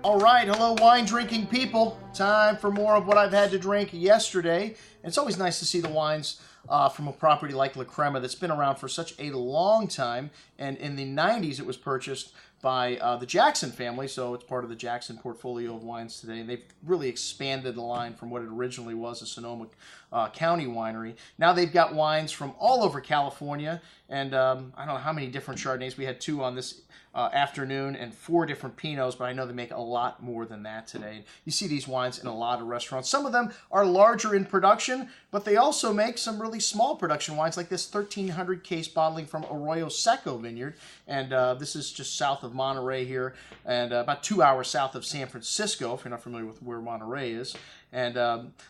All right, hello wine drinking people. Time for more of what I've had to drink yesterday. And it's always nice to see the wines from a property like La Crema that's been around for such a long time. And in the 90s, it was purchased by the Jackson family, so it's part of the Jackson portfolio of wines today. And they've really expanded the line from what it originally was, a Sonoma County winery. Now they've got wines from all over California, and I don't know how many different Chardonnays. We had 2 on this afternoon and 4 different Pinots, but I know they make a lot more than that today. You see these wines in a lot of restaurants. Some of them are larger in production, but they also make some really small production wines, like this 1,300 case bottling from Arroyo Seco vineyard, and this is just south of Monterey here, and about 2 hours south of San Francisco, if you're not familiar with where Monterey is. And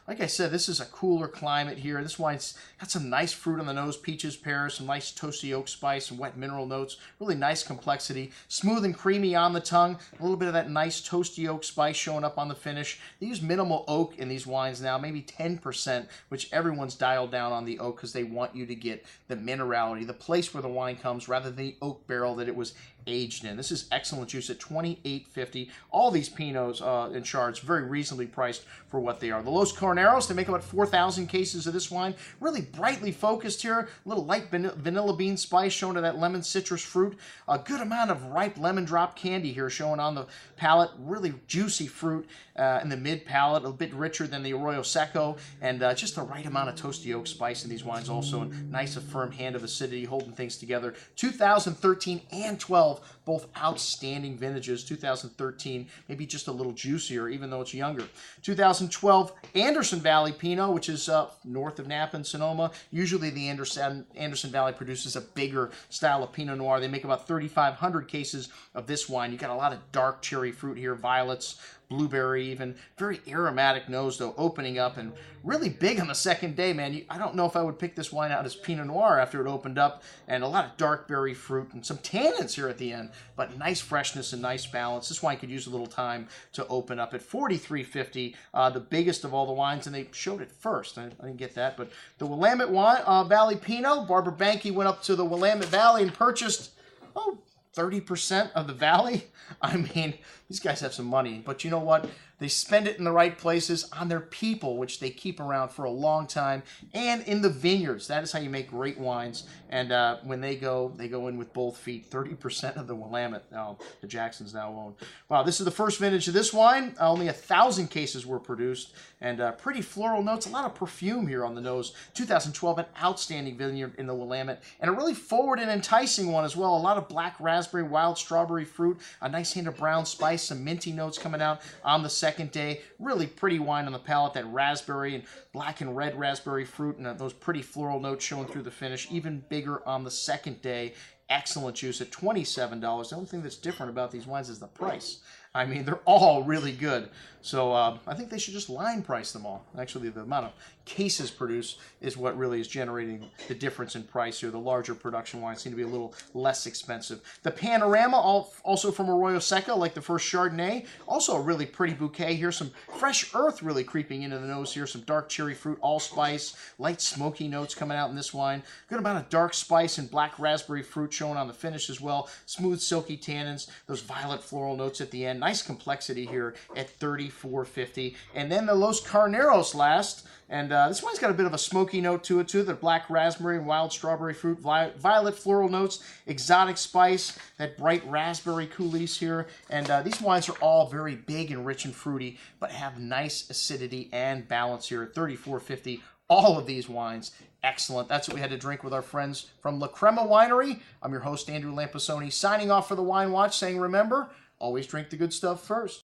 like I said, this is a cooler climate here. This wine's got some nice fruit on the nose, peaches, pears, some nice toasty oak spice, and wet mineral notes. Really nice complexity. Smooth and creamy on the tongue. A little bit of that nice toasty oak spice showing up on the finish. They use minimal oak in these wines now, maybe 10%, which everyone's dialed down on the oak because they want you to get the minerality, the place where the wine comes, rather than the oak barrel that it was aged in. This is excellent juice at $28.50. All these Pinots and Chards very reasonably priced for what they are. The Los Carneros, they make about 4,000 cases of this wine. Really brightly focused here. A little light vanilla bean spice showing to that lemon citrus fruit. A good amount of ripe lemon drop candy here showing on the palate. Really juicy fruit in the mid palate. A bit richer than the Arroyo Seco. And just the right amount of toasty oak spice in these wines also. And nice, a firm hand of acidity holding things together. 2013 and 12. Both outstanding vintages. 2013, maybe just a little juicier, even though it's younger. 2012, Anderson Valley Pinot, which is north of Napa and Sonoma. Usually the Anderson Valley produces a bigger style of Pinot Noir. They make about 3,500 cases of this wine. You got a lot of dark cherry fruit here, violets, blueberry, even very aromatic nose though, opening up and really big on the second day, man. I don't know if I would pick this wine out as Pinot Noir after it opened up, and a lot of dark berry fruit and some tannins here at the end, but nice freshness and nice balance. This wine could use a little time to open up at $43.50, the biggest of all the wines, and they showed it first. I didn't get that, but the Willamette Valley Pinot, Barbara Banke went up to the Willamette Valley and purchased, 30% of the valley. I mean, these guys have some money, but you know what? They spend it in the right places on their people, which they keep around for a long time, and in the vineyards. That is how you make great wines. And when they go in with both feet. 30% of the Willamette, the Jacksons now own. Wow, this is the first vintage of this wine. Only 1,000 cases were produced, and pretty floral notes. A lot of perfume here on the nose. 2012, an outstanding vineyard in the Willamette, and a really forward and enticing one as well. A lot of black raspberry, wild strawberry fruit, a nice hint of brown spice, some minty notes coming out on the second day. Really pretty wine on the palate, that raspberry and black and red raspberry fruit, and those pretty floral notes showing through the finish. Even bigger on the second day. Excellent juice at $27. The only thing that's different about these wines is the price. I mean, they're all really good. So I think they should just line price them all. Actually, the amount of cases produced is what really is generating the difference in price here. The larger production wines seem to be a little less expensive. The Panorama, also from Arroyo Seco, like the first Chardonnay. Also a really pretty bouquet here. Some fresh earth really creeping into the nose here. Some dark cherry fruit, allspice, light smoky notes coming out in this wine. Good amount of dark spice and black raspberry fruit showing on the finish as well. Smooth, silky tannins. Those violet floral notes at the end. Nice complexity here at $34.50. And then the Los Carneros last. And this one's got a bit of a smoky note to it too. The black raspberry and wild strawberry fruit, violet floral notes, exotic spice, that bright raspberry coulis here. And these wines are all very big and rich and fruity, but have nice acidity and balance here at $34.50. All of these wines, excellent. That's what we had to drink with our friends from La Crema Winery. I'm your host, Andrew Lampasoni, signing off for the Wine Watch, saying remember, always drink the good stuff first.